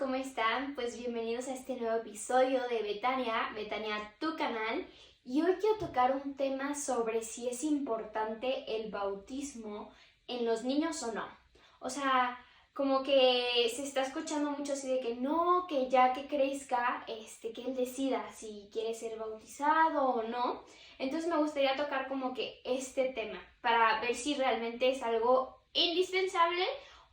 ¿cómo están? Pues bienvenidos a este nuevo episodio de Betania, tu canal. Y hoy quiero tocar un tema sobre si es importante el bautismo en los niños o no. O sea, como que se está escuchando mucho así de que no, que ya que crezca, que él decida si quiere ser bautizado o no. Entonces me gustaría tocar como que este tema para ver si realmente es algo indispensable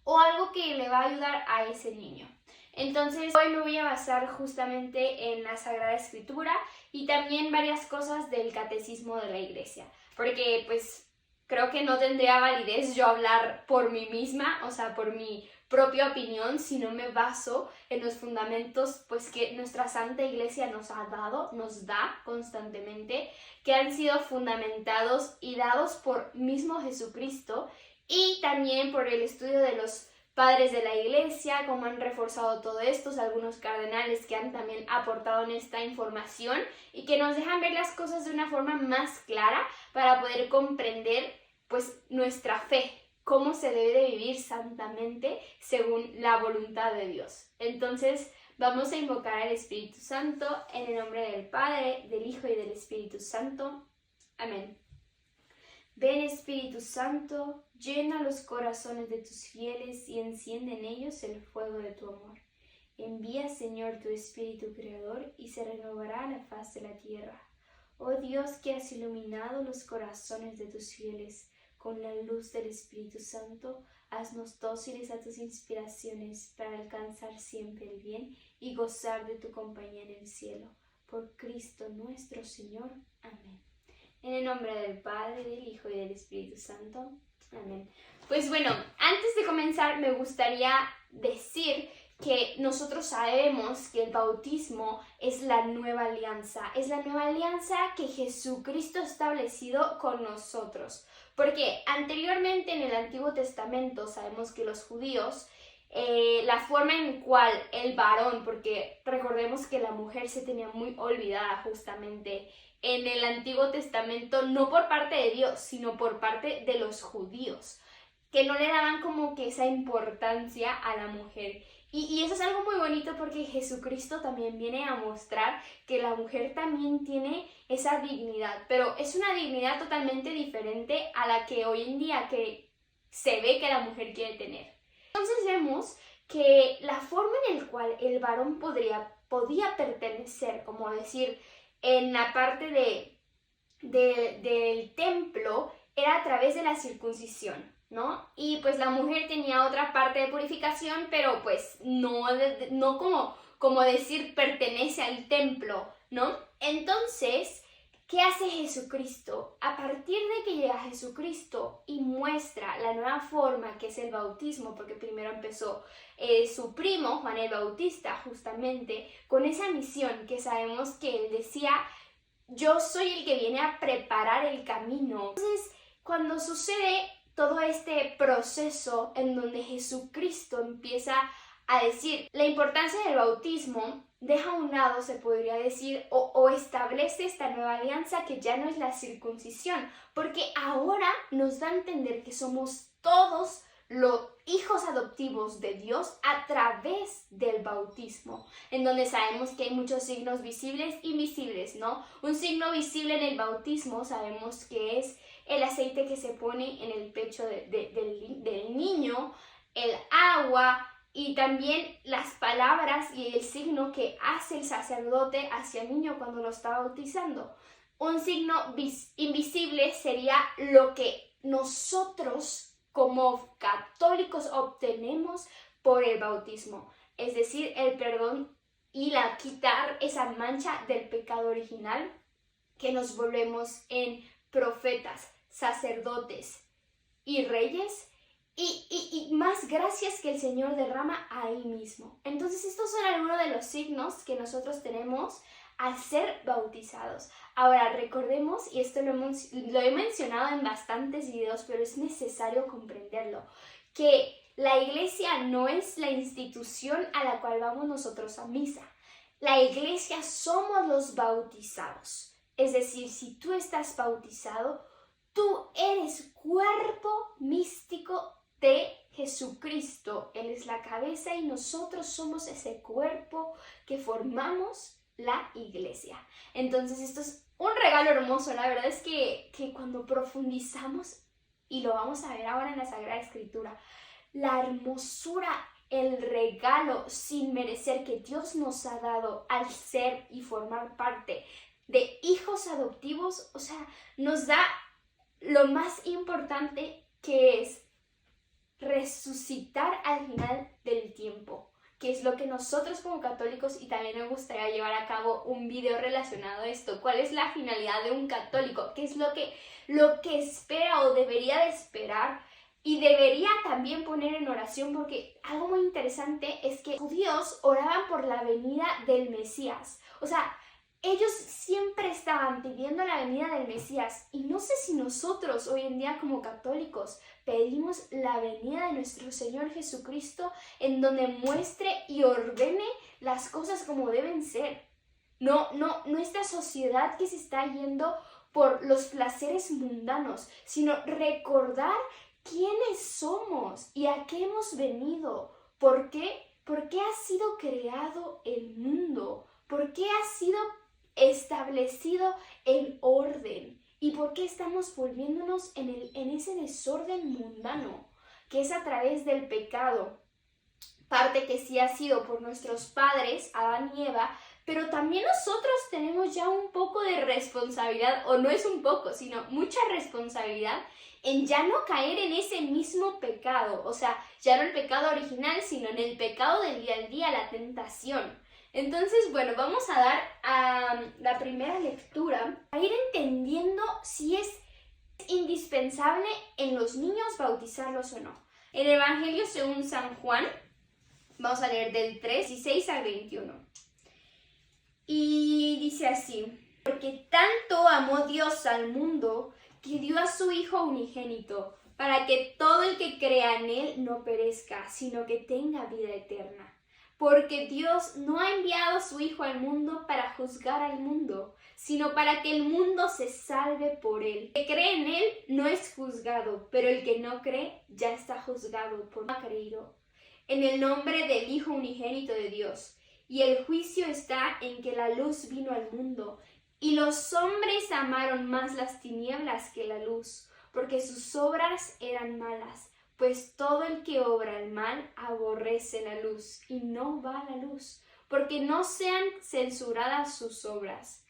o algo que le va a ayudar a ese niño. Entonces hoy me voy a basar justamente en la Sagrada Escritura y también varias cosas del catecismo de la iglesia, porque pues creo que no tendría validez yo hablar por mí misma, o sea, por mi propia opinión, si no me baso en los fundamentos pues que nuestra Santa Iglesia nos ha dado, nos da constantemente, que han sido fundamentados y dados por mismo Jesucristo y también por el estudio de los padres de la iglesia, cómo han reforzado todo esto, algunos cardenales que han también aportado en esta información y que nos dejan ver las cosas de una forma más clara para poder comprender pues nuestra fe, cómo se debe de vivir santamente según la voluntad de Dios. Entonces vamos a invocar al Espíritu Santo en el nombre del Padre, del Hijo y del Espíritu Santo. Amén. Ven Espíritu Santo, llena los corazones de tus fieles y enciende en ellos el fuego de tu amor. Envía, Señor, tu Espíritu Creador y se renovará la faz de la tierra. Oh Dios, que has iluminado los corazones de tus fieles con la luz del Espíritu Santo, haznos dóciles a tus inspiraciones para alcanzar siempre el bien y gozar de tu compañía en el cielo. Por Cristo nuestro Señor. Amén. En el nombre del Padre, del Hijo y del Espíritu Santo. Amén. Pues bueno, antes de comenzar me gustaría decir que nosotros sabemos que el bautismo es la nueva alianza. Es la nueva alianza que Jesucristo ha establecido con nosotros. Porque anteriormente en el Antiguo Testamento sabemos que los judíos, la forma en cual el varón, porque recordemos que la mujer se tenía muy olvidada justamente en el Antiguo Testamento, no por parte de Dios, sino por parte de los judíos, que no le daban como que esa importancia a la mujer. Y eso es algo muy bonito porque Jesucristo también viene a mostrar que la mujer también tiene esa dignidad, pero es una dignidad totalmente diferente a la que hoy en día que se ve que la mujer quiere tener. Entonces vemos que la forma en la cual el varón podía pertenecer, como decir, en la parte del templo, era a través de la circuncisión, ¿no? Y pues la mujer tenía otra parte de purificación, pero pues no como decir pertenece al templo, ¿no? Entonces, ¿qué hace Jesucristo? A partir de que llega Jesucristo y muestra la nueva forma que es el bautismo, porque primero empezó su primo, Juan el Bautista, justamente, con esa misión que sabemos que él decía, yo soy el que viene a preparar el camino. Entonces, cuando sucede todo este proceso en donde Jesucristo empieza a decir la importancia del bautismo, deja a un lado, se podría decir, o establece esta nueva alianza que ya no es la circuncisión, porque ahora nos da a entender que somos todos los hijos adoptivos de Dios a través del bautismo, en donde sabemos que hay muchos signos visibles e invisibles, ¿no? Un signo visible en el bautismo sabemos que es el aceite que se pone en el pecho del niño, el agua y también las palabras y el signo que hace el sacerdote hacia el niño cuando lo está bautizando. Un signo invisible sería lo que nosotros como católicos obtenemos por el bautismo, es decir, el perdón y quitar esa mancha del pecado original, que nos volvemos en profetas, sacerdotes y reyes, y más gracias que el Señor derrama ahí mismo. Entonces estos son algunos de los signos que nosotros tenemos al ser bautizados. Ahora recordemos, y esto lo he mencionado en bastantes videos, pero es necesario comprenderlo, que la iglesia no es la institución a la cual vamos nosotros a misa. La iglesia somos los bautizados. Es decir, si tú estás bautizado, tú eres cuerpo místico de Jesucristo. Él es la cabeza y nosotros somos ese cuerpo que formamos la iglesia. Entonces esto es un regalo hermoso. La verdad es que cuando profundizamos, y lo vamos a ver ahora en la Sagrada Escritura, la hermosura, el regalo sin merecer que Dios nos ha dado al ser y formar parte de hijos adoptivos, o sea, nos da lo más importante, que es resucitar al final del tiempo, que es lo que nosotros como católicos, y también me gustaría llevar a cabo un video relacionado a esto, cuál es la finalidad de un católico, qué es lo que espera o debería de esperar, y debería también poner en oración, porque algo muy interesante es que los judíos oraban por la venida del Mesías. O sea, ellos siempre estaban pidiendo la venida del Mesías, y no sé si nosotros hoy en día como católicos pedimos la venida de nuestro Señor Jesucristo, en donde muestre y ordene las cosas como deben ser. No esta sociedad que se está yendo por los placeres mundanos, sino recordar quiénes somos y a qué hemos venido. ¿Por qué? ¿Por qué ha sido creado el mundo? ¿Por qué ha sido establecido el orden? ¿Y por qué estamos volviéndonos en ese desorden mundano? Que es a través del pecado. Parte que sí ha sido por nuestros padres, Adán y Eva, pero también nosotros tenemos ya un poco de responsabilidad, o no es un poco, sino mucha responsabilidad en ya no caer en ese mismo pecado. O sea, ya no el pecado original, sino en el pecado del día al día, la tentación. Entonces, bueno, vamos a dar a la primera lectura, a ir entendiendo si es indispensable en los niños bautizarlos o no. En el Evangelio según San Juan, vamos a leer del 16 al 21. Y dice así: porque tanto amó Dios al mundo que dio a su Hijo unigénito, para que todo el que crea en Él no perezca, sino que tenga vida eterna. Porque Dios no ha enviado a su Hijo al mundo para juzgar al mundo, sino para que el mundo se salve por Él. El que cree en Él no es juzgado, pero el que no cree ya está juzgado por no haber creído en el nombre del Hijo unigénito de Dios. Y el juicio está en que la luz vino al mundo, y los hombres amaron más las tinieblas que la luz, porque sus obras eran malas. Pues todo el que obra el mal aborrece la luz y no va a la luz, porque no sean censuradas sus obras.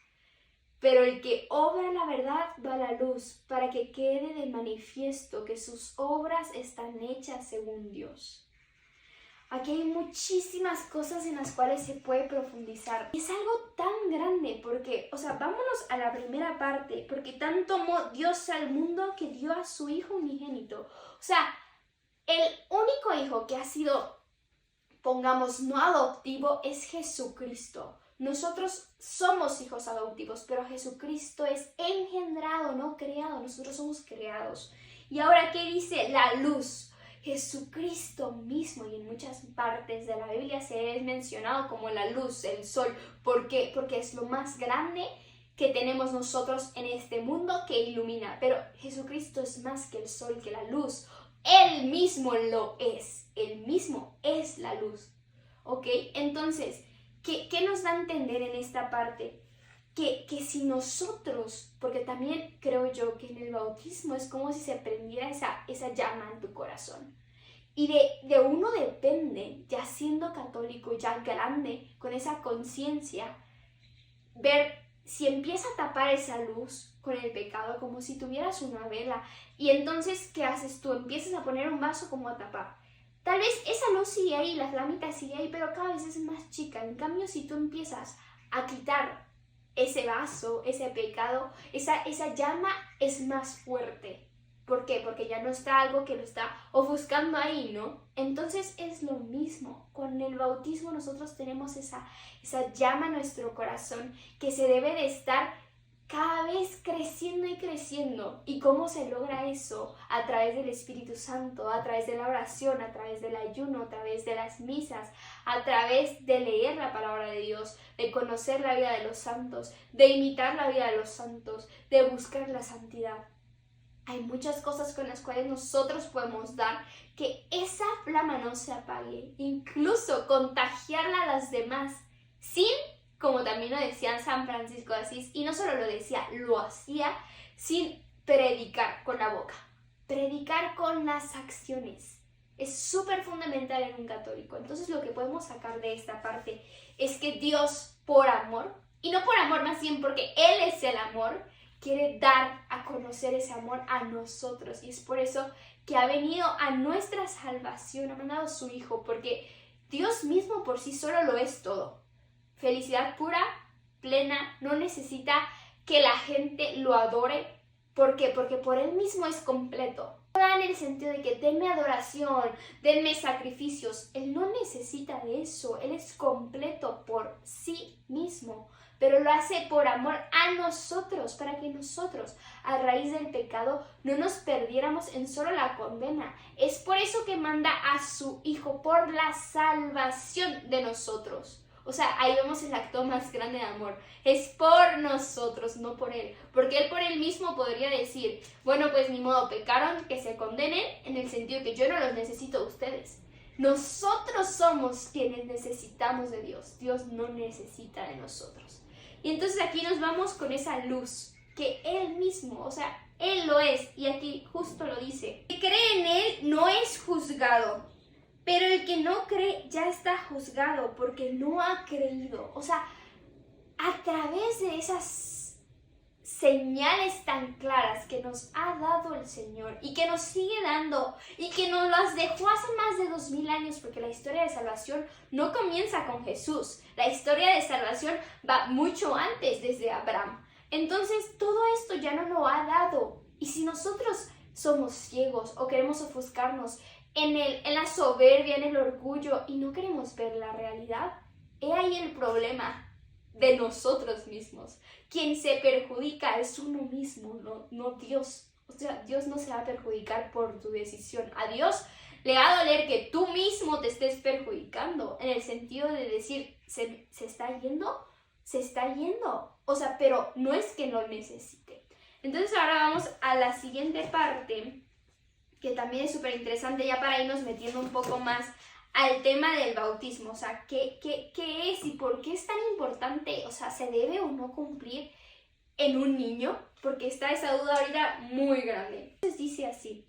Pero el que obra la verdad va a la luz, para que quede de manifiesto que sus obras están hechas según Dios. Aquí hay muchísimas cosas en las cuales se puede profundizar. Es algo tan grande porque, o sea, vámonos a la primera parte. Porque tanto amó Dios al mundo que dio a su Hijo unigénito. O sea, el único hijo que ha sido, pongamos, no adoptivo es Jesucristo. Nosotros somos hijos adoptivos, pero Jesucristo es engendrado, no creado. Nosotros somos creados. Y ahora, ¿qué dice la luz? Jesucristo mismo, y en muchas partes de la Biblia se es mencionado como la luz, el sol. ¿Por qué? Porque es lo más grande que tenemos nosotros en este mundo que ilumina. Pero Jesucristo es más que el sol, que la luz. Él mismo lo es. Él mismo es la luz. ¿Ok? Entonces, ¿qué nos da a entender en esta parte? Que si nosotros, porque también creo yo que en el bautismo es como si se prendiera esa llama en tu corazón. Y de uno depende, ya siendo católico, ya grande, con esa conciencia, ver si empieza a tapar esa luz con el pecado, como si tuvieras una vela. Y entonces, ¿qué haces tú? Empiezas a poner un vaso como a tapar. Tal vez esa luz sigue ahí, las láminas sigue ahí, pero cada vez es más chica. En cambio, si tú empiezas a quitar ese vaso, ese pecado, esa llama es más fuerte. ¿Por qué? Porque ya no está algo que lo está ofuscando ahí, ¿no? Entonces es lo mismo. Con el bautismo nosotros tenemos esa llama en nuestro corazón que se debe de estar cada vez creciendo y creciendo. ¿Y cómo se logra eso? A través del Espíritu Santo, a través de la oración, a través del ayuno, a través de las misas, a través de leer la palabra de Dios, de conocer la vida de los santos, de imitar la vida de los santos, de buscar la santidad. Hay muchas cosas con las cuales nosotros podemos dar que esa flama no se apague, incluso contagiarla a las demás, sin, como también lo decía San Francisco de Asís, y no solo lo decía, lo hacía sin predicar con la boca, predicar con las acciones. Es súper fundamental en un católico. Entonces lo que podemos sacar de esta parte es que Dios, por amor, y no por amor más bien porque Él es el amor, quiere dar a conocer ese amor a nosotros. Y es por eso que ha venido a nuestra salvación, ha mandado a su Hijo, porque Dios mismo por sí solo lo es todo. Felicidad pura, plena, no necesita que la gente lo adore. ¿Por qué? Porque por Él mismo es completo. En el sentido de que denme adoración, denme sacrificios. Él no necesita de eso. Él es completo por sí mismo. Pero lo hace por amor a nosotros, para que nosotros, a raíz del pecado, no nos perdiéramos en solo la condena. Es por eso que manda a su Hijo, por la salvación de nosotros. O sea, ahí vemos el acto más grande de amor. Es por nosotros, no por Él. Porque Él por Él mismo podría decir, bueno, pues ni modo, pecaron, que se condenen, en el sentido que yo no los necesito a ustedes. Nosotros somos quienes necesitamos de Dios. Dios no necesita de nosotros. Y entonces aquí nos vamos con esa luz, que Él mismo, o sea, Él lo es. Y aquí justo lo dice. El que cree en Él no es juzgado. Pero el que no cree ya está juzgado porque no ha creído. O sea, a través de esas señales tan claras que nos ha dado el Señor y que nos sigue dando y que nos las dejó hace más de 2000 años, porque la historia de salvación no comienza con Jesús. La historia de salvación va mucho antes, desde Abraham. Entonces, todo esto ya nos lo ha dado. Y si nosotros somos ciegos o queremos ofuscarnos en la soberbia, en el orgullo y no queremos ver la realidad, he ahí el problema de nosotros mismos. Quien se perjudica es uno mismo, no Dios. O sea, Dios no se va a perjudicar por tu decisión. A Dios le va a doler que tú mismo te estés perjudicando, en el sentido de decir, ¿se está yendo? Se está yendo. O sea, pero no es que no necesite. Entonces ahora vamos a la siguiente parte, que también es súper interesante, ya para irnos metiendo un poco más al tema del bautismo. O sea, ¿qué es y por qué es tan importante? O sea, ¿se debe o no cumplir en un niño? Porque está esa duda ahorita muy grande. Entonces dice así.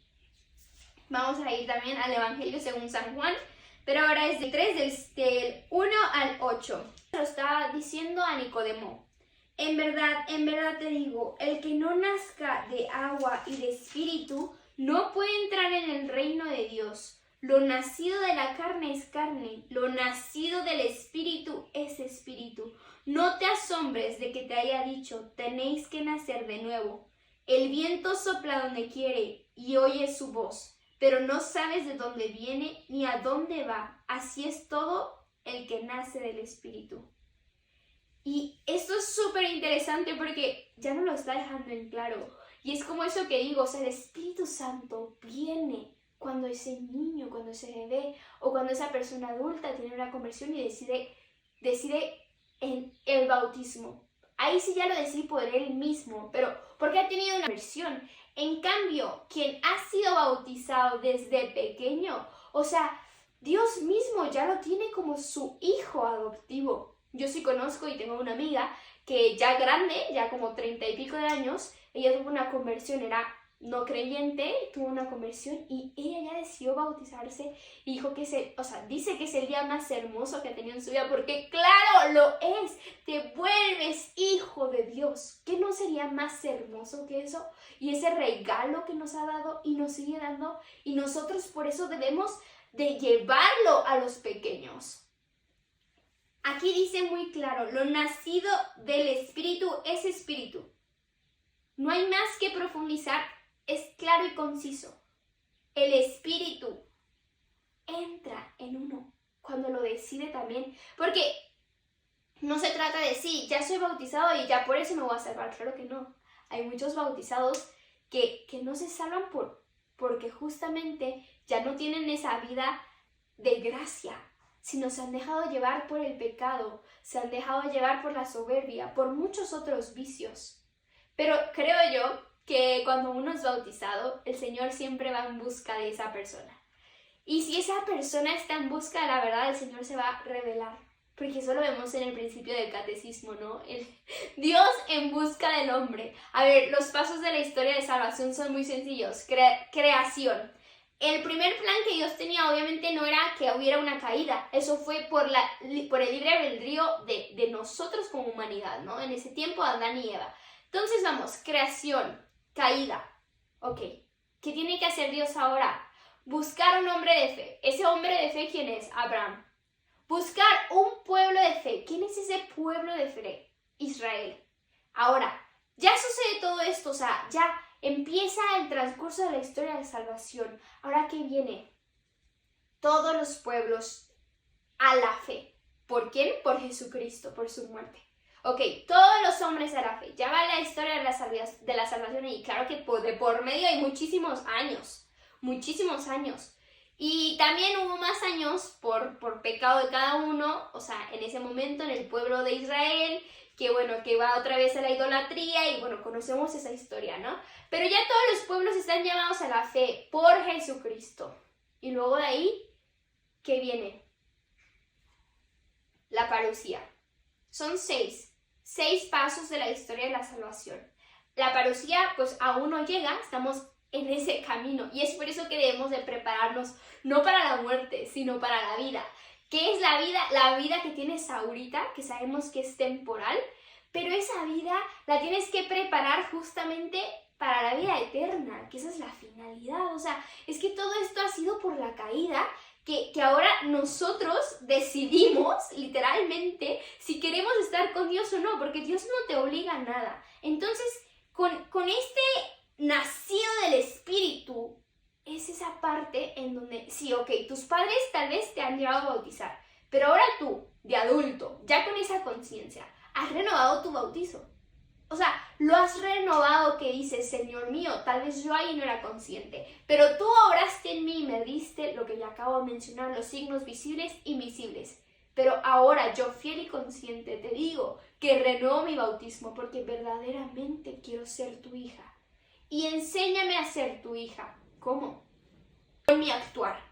Vamos a ir también al Evangelio según San Juan, pero ahora es del 3, del 1 al 8. Lo está diciendo a Nicodemo. En verdad te digo, el que no nazca de agua y de espíritu no puede entrar en el reino de Dios. Lo nacido de la carne es carne, lo nacido del espíritu es espíritu. No te asombres de que te haya dicho, tenéis que nacer de nuevo. El viento sopla donde quiere y oyes su voz, pero no sabes de dónde viene ni a dónde va. Así es todo el que nace del espíritu. Y esto es súper interesante porque ya no lo está dejando en claro. Y es como eso que digo, o sea, el Espíritu Santo viene cuando ese niño, cuando ese bebé o cuando esa persona adulta tiene una conversión y decide en el bautismo. Ahí sí ya lo decide por él mismo, pero porque ha tenido una conversión. En cambio, quien ha sido bautizado desde pequeño, o sea, Dios mismo ya lo tiene como su hijo adoptivo. Yo sí conozco y tengo una amiga que ya grande, ya como 30 y pico de años, ella tuvo una conversión, era no creyente, tuvo una conversión y ella ya decidió bautizarse y dijo que dice que es el día más hermoso que ha tenido en su vida, porque claro, lo es, te vuelves hijo de Dios. ¿Qué no sería más hermoso que eso? Y ese regalo que nos ha dado y nos sigue dando, y nosotros por eso debemos de llevarlo a los pequeños. Aquí dice muy claro, lo nacido del espíritu es espíritu. No hay más que profundizar, es claro y conciso. El espíritu entra en uno cuando lo decide también, porque no se trata de sí, ya soy bautizado y ya por eso me voy a salvar. Claro que no. Hay muchos bautizados que no se salvan porque justamente ya no tienen esa vida de gracia, sino se han dejado llevar por el pecado, se han dejado llevar por la soberbia, por muchos otros vicios. Pero creo yo que cuando uno es bautizado, el Señor siempre va en busca de esa persona. Y si esa persona está en busca de la verdad, el Señor se va a revelar. Porque eso lo vemos en el principio del catecismo, ¿no? Dios en busca del hombre. A ver, los pasos de la historia de salvación son muy sencillos. Creación. El primer plan que Dios tenía obviamente no era que hubiera una caída. Eso fue por el libre albedrío de nosotros como humanidad, ¿no? En ese tiempo, Adán y Eva. Entonces vamos, creación, caída. Ok. ¿Qué tiene que hacer Dios ahora? Buscar un hombre de fe. ¿Ese hombre de fe quién es? Abraham. Buscar un pueblo de fe. ¿Quién es ese pueblo de fe? Israel. Ahora, ya sucede todo esto, o sea, ya empieza el transcurso de la historia de salvación. Ahora, ¿qué viene? Todos los pueblos a la fe. ¿Por quién? Por Jesucristo, por su muerte. Ok, todos los hombres a la fe. Ya va la historia de la salvación y claro que de por medio hay muchísimos años. Muchísimos años. Y también hubo más años por pecado de cada uno, o sea, en ese momento en el pueblo de Israel, que bueno, que va otra vez a la idolatría y bueno, conocemos esa historia, ¿no? Pero ya todos los pueblos están llamados a la fe por Jesucristo. Y luego de ahí, ¿qué viene? La parucía. Son 6 pasos de la historia de la salvación. La parucía pues aún no llega, estamos en ese camino y es por eso que debemos de prepararnos no para la muerte, sino para la vida. ¿Qué es la vida? La vida que tienes ahorita, que sabemos que es temporal, pero esa vida la tienes que preparar justamente para la vida eterna, que esa es la finalidad. O sea, es que todo esto ha sido por la caída, que ahora nosotros decidimos literalmente si queremos estar con Dios o no, porque Dios no te obliga a nada. Entonces, con este nacido del Espíritu, es esa parte en donde, sí, ok, tus padres tal vez te han llevado a bautizar, pero ahora tú, de adulto, ya con esa conciencia, has renovado tu bautizo. O sea, lo has renovado que dices, Señor mío, tal vez yo ahí no era consciente, pero tú obraste en mí y me diste lo que ya acabo de mencionar, los signos visibles e invisibles. Pero ahora yo, fiel y consciente, te digo que renuevo mi bautismo porque verdaderamente quiero ser tu hija. Y enséñame a ser tu hija. ¿Cómo? Con mi actuar.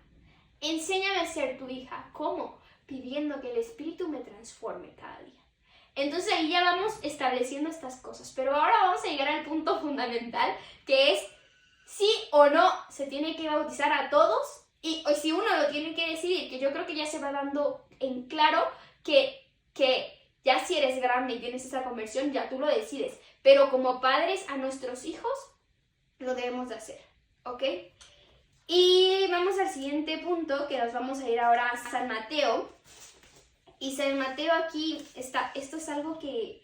Enséñame a ser tu hija. ¿Cómo? Pidiendo que el Espíritu me transforme cada día. Entonces ahí ya vamos estableciendo estas cosas. Pero ahora vamos a llegar al punto fundamental, que es sí o no se tiene que bautizar a todos. Y si uno lo tiene que decidir, que yo creo que ya se va dando en claro que ya si eres grande y tienes esa conversión, ya tú lo decides. Pero como padres a nuestros hijos, lo debemos de hacer, ¿ok? Y vamos al siguiente punto, que nos vamos a ir ahora a San Mateo. Y San Mateo aquí, esto es algo que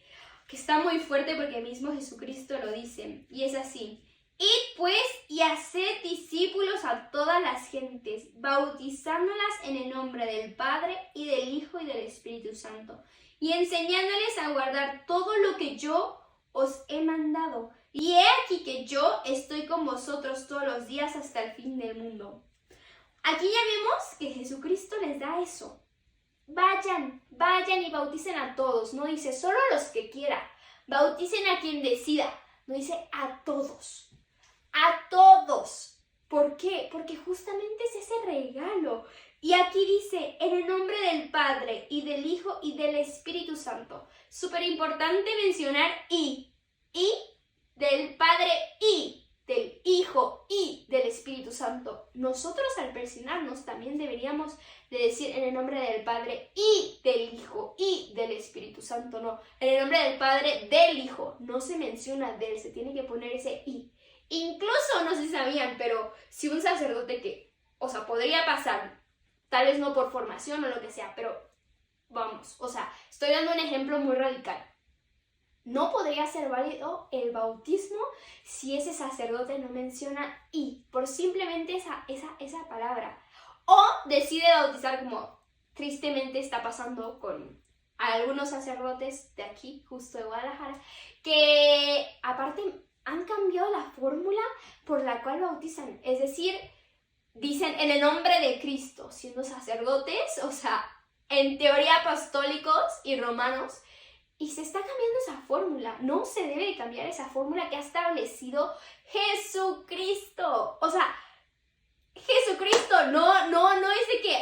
está muy fuerte porque mismo Jesucristo lo dice. Y es así: id pues y haced discípulos a todas las gentes, bautizándolas en el nombre del Padre y del Hijo y del Espíritu Santo, y enseñándoles a guardar todo lo que yo os he mandado. Y he aquí que yo estoy con vosotros todos los días hasta el fin del mundo. Aquí ya vemos que Jesucristo les da eso. Vayan y bauticen a todos. No dice solo a los que quiera. Bauticen a quien decida. No dice a todos. A todos. ¿Por qué? Porque justamente es ese regalo. Y aquí dice, en el nombre del Padre y del Hijo y del Espíritu Santo. Súper importante mencionar y del Padre y del Hijo y del Espíritu Santo. Nosotros al persignarnos también deberíamos de decir en el nombre del Padre y del Hijo y del Espíritu Santo. No, en el nombre del Padre, del Hijo. No se menciona del, se tiene que poner ese y. Incluso, no sé si sabían, pero si un sacerdote que, o sea, podría pasar, tal vez no por formación o lo que sea, pero vamos, o sea, estoy dando un ejemplo muy radical. No podría ser válido el bautismo si ese sacerdote no menciona y, por simplemente esa palabra. O decide bautizar, como tristemente está pasando con algunos sacerdotes de aquí, justo de Guadalajara, que aparte han cambiado la fórmula por la cual bautizan. Es decir, dicen en el nombre de Cristo, siendo sacerdotes, o sea, en teoría apostólicos y romanos, Y se está cambiando esa fórmula. No se debe de cambiar esa fórmula que ha establecido Jesucristo. O sea, Jesucristo no es de que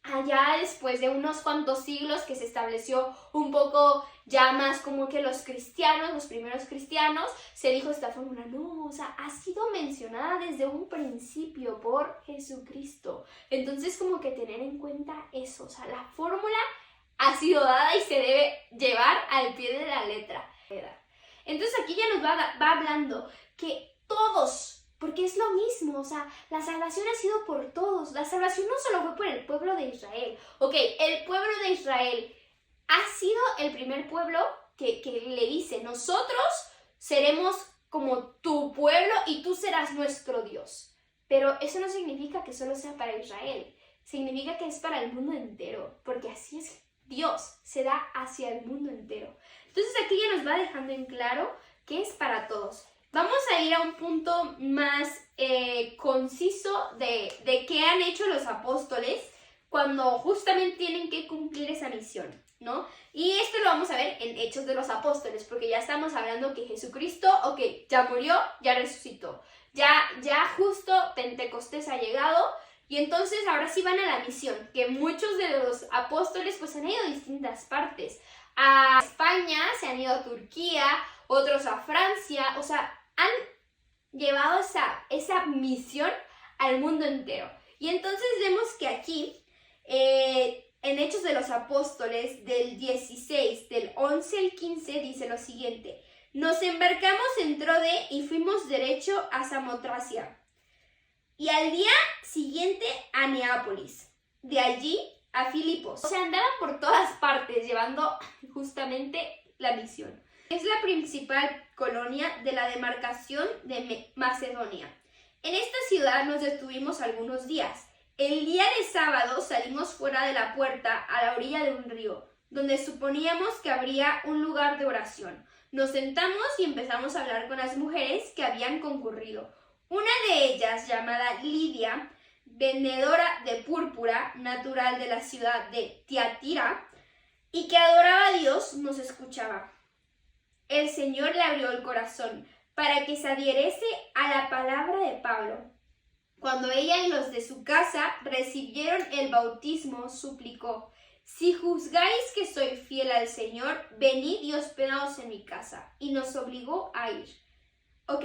allá después de unos cuantos siglos que se estableció un poco ya más como que los cristianos, los primeros cristianos, se dijo esta fórmula. No, o sea, ha sido mencionada desde un principio por Jesucristo. Entonces como que tener en cuenta eso, o sea, la fórmula ha sido dada y se debe llevar al pie de la letra. Entonces aquí ya nos va hablando que todos, porque es lo mismo, o sea, la salvación ha sido por todos. La salvación no solo fue por el pueblo de Israel. Ok, el pueblo de Israel ha sido el primer pueblo que le dice, nosotros seremos como tu pueblo y tú serás nuestro Dios. Pero eso no significa que solo sea para Israel. Significa que es para el mundo entero, porque así es Dios, se da hacia el mundo entero. Entonces aquí ya nos va dejando en claro que es para todos. Vamos a ir a un punto más conciso de qué han hecho los apóstoles cuando justamente tienen que cumplir esa misión, ¿no? Y esto lo vamos a ver en Hechos de los Apóstoles, porque ya estamos hablando que Jesucristo, ok, ya murió, ya resucitó. Ya justo Pentecostés ha llegado. Y entonces ahora sí van a la misión, que muchos de los apóstoles pues han ido a distintas partes. A España, se han ido a Turquía, otros a Francia, o sea, han llevado esa misión al mundo entero. Y entonces vemos que aquí, en Hechos de los Apóstoles, del 16, del 11 al 15, dice lo siguiente. Nos embarcamos en Trode y fuimos derecho a Samotracia. Y al día siguiente a Neápolis, de allí a Filipos. O sea, andaban por todas partes llevando justamente la misión. Es la principal colonia de la demarcación de Macedonia. En esta ciudad nos detuvimos algunos días. El día de sábado salimos fuera de la puerta a la orilla de un río, donde suponíamos que habría un lugar de oración. Nos sentamos y empezamos a hablar con las mujeres que habían concurrido. Una de ellas, llamada Lidia, vendedora de púrpura, natural de la ciudad de Tiatira, y que adoraba a Dios, nos escuchaba. El Señor le abrió el corazón para que se adhiriese a la palabra de Pablo. Cuando ella y los de su casa recibieron el bautismo, suplicó, si juzgáis que soy fiel al Señor, venid y hospedaos en mi casa. Y nos obligó a ir. Ok.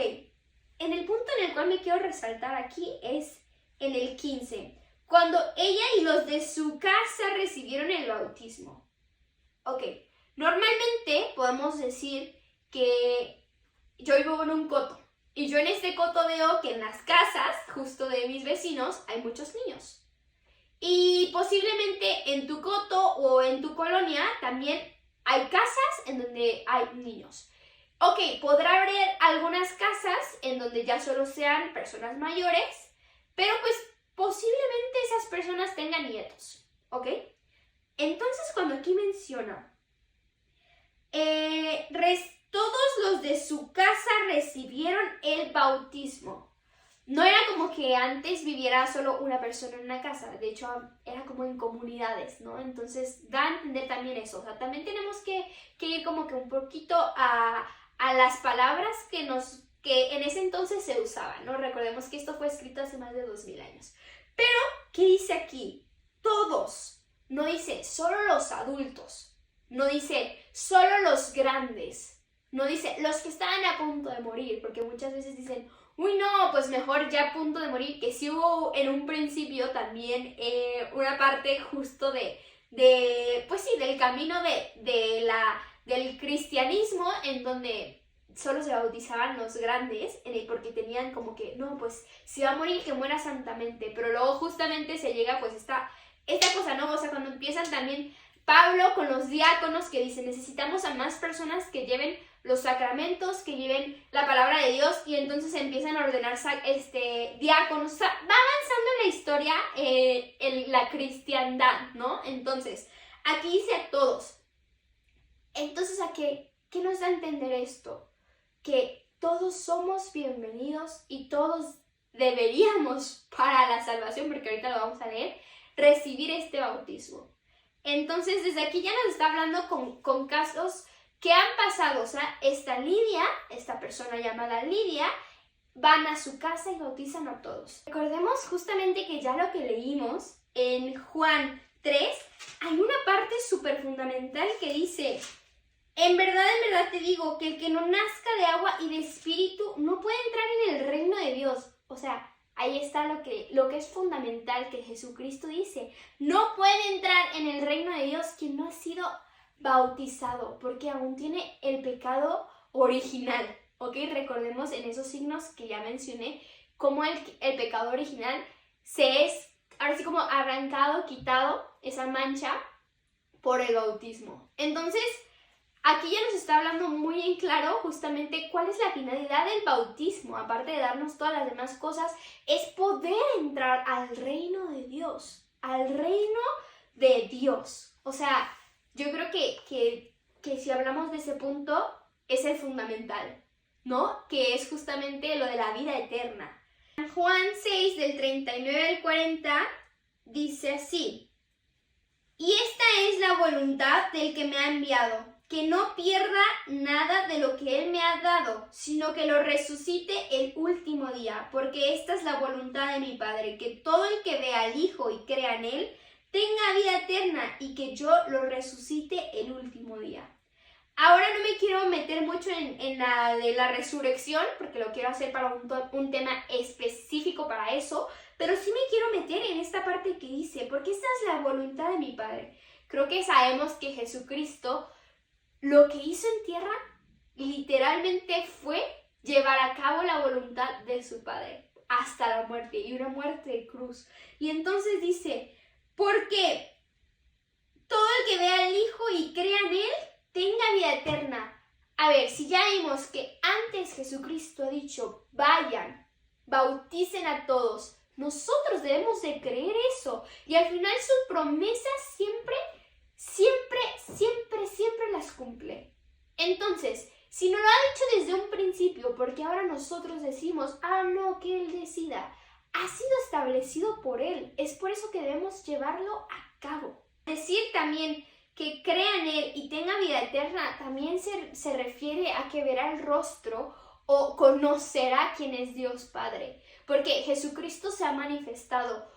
En el punto en el cual me quiero resaltar aquí es en el 15, cuando ella y los de su casa recibieron el bautismo. Ok, normalmente podemos decir que yo vivo en un coto y yo en este coto veo que en las casas justo de mis vecinos hay muchos niños. Y posiblemente en tu coto o en tu colonia también hay casas en donde hay niños. Ok, podrá haber algunas casas en donde ya solo sean personas mayores, pero pues posiblemente esas personas tengan nietos, ¿ok? Entonces cuando aquí menciona, todos los de su casa recibieron el bautismo. No era como que antes viviera solo una persona en una casa, de hecho era como en comunidades, ¿no? Entonces da a entender también eso, o sea, también tenemos que ir como que un poquito a las palabras que en ese entonces se usaban, ¿no? Recordemos que esto fue escrito hace más de 2000 años. Pero, ¿qué dice aquí? Todos. No dice solo los adultos. No dice solo los grandes. No dice los que estaban a punto de morir, porque muchas veces dicen, uy no, pues mejor ya a punto de morir, que sí hubo en un principio también una parte justo pues sí, del camino del cristianismo en donde solo se bautizaban los grandes porque tenían como que, no, pues si va a morir que muera santamente, pero luego justamente se llega pues esta cosa, ¿no? O sea, cuando empiezan también Pablo con los diáconos que dicen necesitamos a más personas que lleven los sacramentos, que lleven la palabra de Dios y entonces empiezan a ordenar diáconos, o sea, va avanzando en la historia en la cristiandad, ¿no? Entonces, aquí dice a todos. Entonces, ¿a qué nos da a entender esto? Que todos somos bienvenidos y todos deberíamos, para la salvación, porque ahorita lo vamos a leer, recibir este bautismo. Entonces, desde aquí ya nos está hablando con casos que han pasado. O sea, esta persona llamada Lidia, van a su casa y bautizan a todos. Recordemos justamente que ya lo que leímos en Juan 3, hay una parte súper fundamental que dice: en verdad te digo que el que no nazca de agua y de espíritu no puede entrar en el reino de Dios. O sea, ahí está lo que es fundamental que Jesucristo dice. No puede entrar en el reino de Dios quien no ha sido bautizado, porque aún tiene el pecado original. ¿Ok? Recordemos en esos signos que ya mencioné, cómo el pecado original ahora sí como arrancado, quitado, esa mancha, por el bautismo. Entonces, aquí ya nos está hablando muy en claro justamente cuál es la finalidad del bautismo, aparte de darnos todas las demás cosas, es poder entrar al reino de Dios, al reino de Dios. O sea, yo creo que si hablamos de ese punto, es el fundamental, ¿no? Que es justamente lo de la vida eterna. Juan 6, del 39 al 40, dice así: y esta es la voluntad del que me ha enviado, que no pierda nada de lo que él me ha dado, sino que lo resucite el último día, porque esta es la voluntad de mi Padre, que todo el que vea al Hijo y crea en él, tenga vida eterna, y que yo lo resucite el último día. Ahora no me quiero meter mucho en la de la resurrección, porque lo quiero hacer para un tema específico para eso, pero sí me quiero meter en esta parte que dice, porque esta es la voluntad de mi Padre. Creo que sabemos que Jesucristo lo que hizo en tierra literalmente fue llevar a cabo la voluntad de su Padre hasta la muerte, y una muerte de cruz. Y entonces dice, porque todo el que vea al Hijo y crea en él, tenga vida eterna. A ver, si ya vimos que antes Jesucristo ha dicho, vayan, bauticen a todos, nosotros debemos de creer eso. Y al final sus promesas siempre las cumple. Entonces, si no lo ha dicho desde un principio, porque ahora nosotros decimos, no, que Él decida, ha sido establecido por Él. Es por eso que debemos llevarlo a cabo. Decir también que crea en Él y tenga vida eterna también se refiere a que verá el rostro o conocerá quién es Dios Padre. Porque Jesucristo se ha manifestado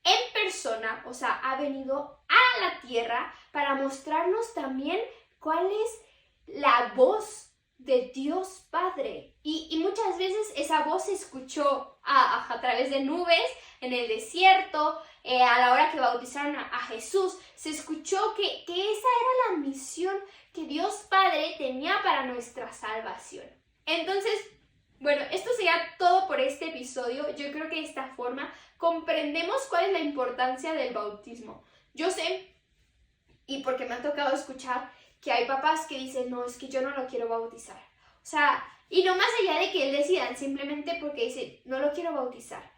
en persona, o sea, ha venido a la tierra para mostrarnos también cuál es la voz de Dios Padre. Y muchas veces esa voz se escuchó a través de nubes, en el desierto, a la hora que bautizaron a Jesús. Se escuchó que esa era la misión que Dios Padre tenía para nuestra salvación. Entonces, bueno, esto sería todo por este episodio. Yo creo que de esta forma comprendemos cuál es la importancia del bautismo. Yo sé, y porque me ha tocado escuchar, que hay papás que dicen, no, es que yo no lo quiero bautizar. O sea, y no más allá de que él decidan, simplemente porque dicen, no lo quiero bautizar.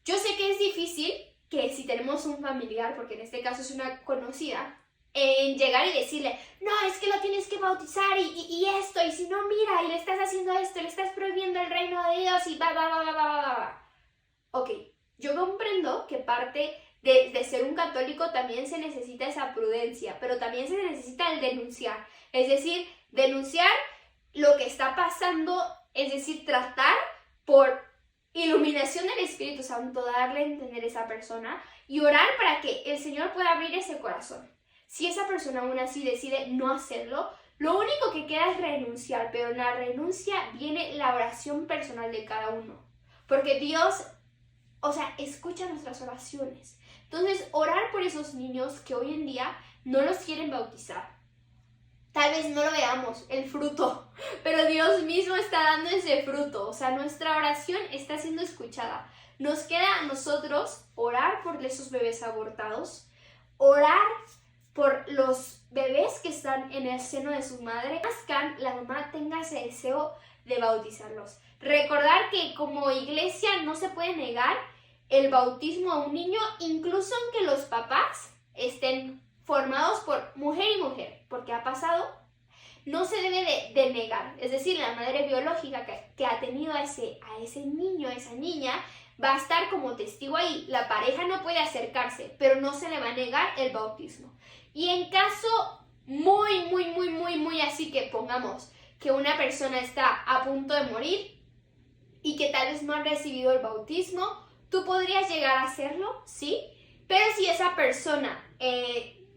Yo sé que es difícil que si tenemos un familiar, porque en este caso es una conocida, en llegar y decirle, no, es que lo tienes que bautizar y esto, y si no, mira, y le estás haciendo esto, le estás prohibiendo el reino de Dios y va. Ok, yo comprendo que parte de ser un católico también se necesita esa prudencia, pero también se necesita el denunciar. Es decir, denunciar lo que está pasando, es decir, tratar por iluminación del Espíritu Santo, darle a entender a esa persona y orar para que el Señor pueda abrir ese corazón. Si esa persona aún así decide no hacerlo, lo único que queda es renunciar, pero en la renuncia viene la oración personal de cada uno. Porque Dios, escucha nuestras oraciones. Entonces, orar por esos niños que hoy en día no los quieren bautizar. Tal vez no lo veamos, el fruto, pero Dios mismo está dando ese fruto. O sea, nuestra oración está siendo escuchada. Nos queda a nosotros orar por esos bebés abortados, orar por los bebés que están en el seno de su madre, la mamá tenga ese deseo de bautizarlos. Recordar que como iglesia no se puede negar el bautismo a un niño, incluso aunque los papás estén formados por mujer y mujer, porque ha pasado, no se debe de negar. Es decir, la madre biológica que ha tenido a ese niño, a esa niña, va a estar como testigo ahí. La pareja no puede acercarse, pero no se le va a negar el bautismo. Y en caso muy así, que pongamos que una persona está a punto de morir y que tal vez no ha recibido el bautismo, tú podrías llegar a hacerlo, ¿sí? Pero si esa persona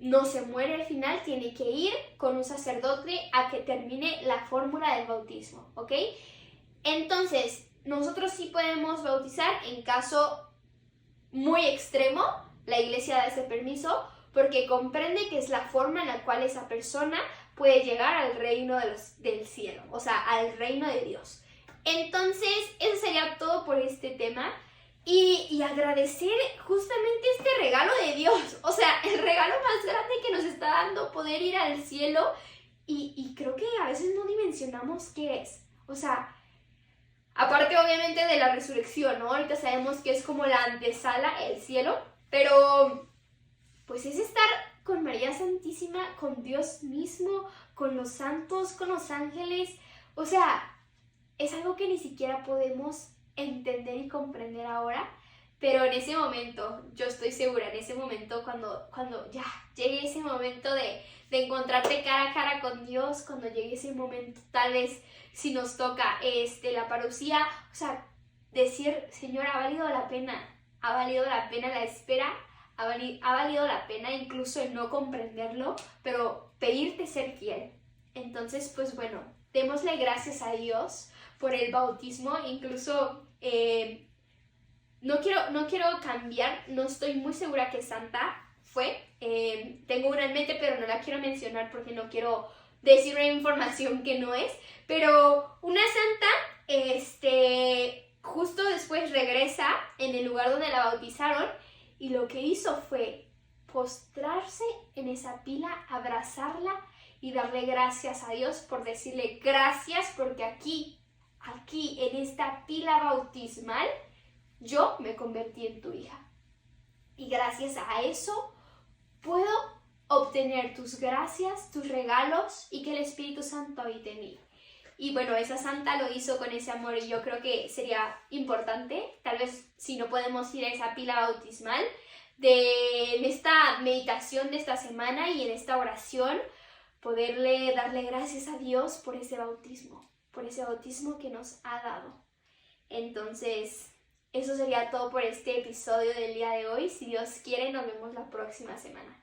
no se muere al final, tiene que ir con un sacerdote a que termine la fórmula del bautismo, ¿ok? Entonces, nosotros sí podemos bautizar en caso muy extremo. La iglesia da ese permiso porque comprende que es la forma en la cual esa persona puede llegar al reino del cielo, o sea, al reino de Dios. Entonces, eso sería todo por este tema. Y agradecer justamente este regalo de Dios, o sea, el regalo más grande que nos está dando, poder ir al cielo, y creo que a veces no dimensionamos qué es. O sea, aparte obviamente de la resurrección, ¿no? Ahorita sabemos que es como la antesala, el cielo, pero pues es estar con María Santísima, con Dios mismo, con los santos, con los ángeles. O sea, es algo que ni siquiera podemos entender y comprender ahora, pero en ese momento, yo estoy segura, en ese momento cuando ya llegue ese momento de encontrarte cara a cara con Dios, cuando llegue ese momento, tal vez si nos toca la parucía, o sea, decir, Señor, ha valido la pena la espera, ha valido la pena incluso el no comprenderlo, pero pedirte ser fiel. Entonces, pues bueno, démosle gracias a Dios por el bautismo. Incluso no quiero cambiar, no estoy muy segura que santa fue, tengo una en mente pero no la quiero mencionar porque no quiero decir una información que no es, pero una santa justo después regresa en el lugar donde la bautizaron y lo que hizo fue postrarse en esa pila, abrazarla y darle gracias a Dios por decirle gracias porque aquí en esta pila bautismal yo me convertí en tu hija y gracias a eso puedo obtener tus gracias, tus regalos y que el Espíritu Santo habite en mí. Y bueno, esa santa lo hizo con ese amor y yo creo que sería importante, tal vez si no podemos ir a esa pila bautismal, en esta meditación de esta semana y en esta oración, darle gracias a Dios por ese bautismo que nos ha dado. Entonces, eso sería todo por este episodio del día de hoy. Si Dios quiere, nos vemos la próxima semana.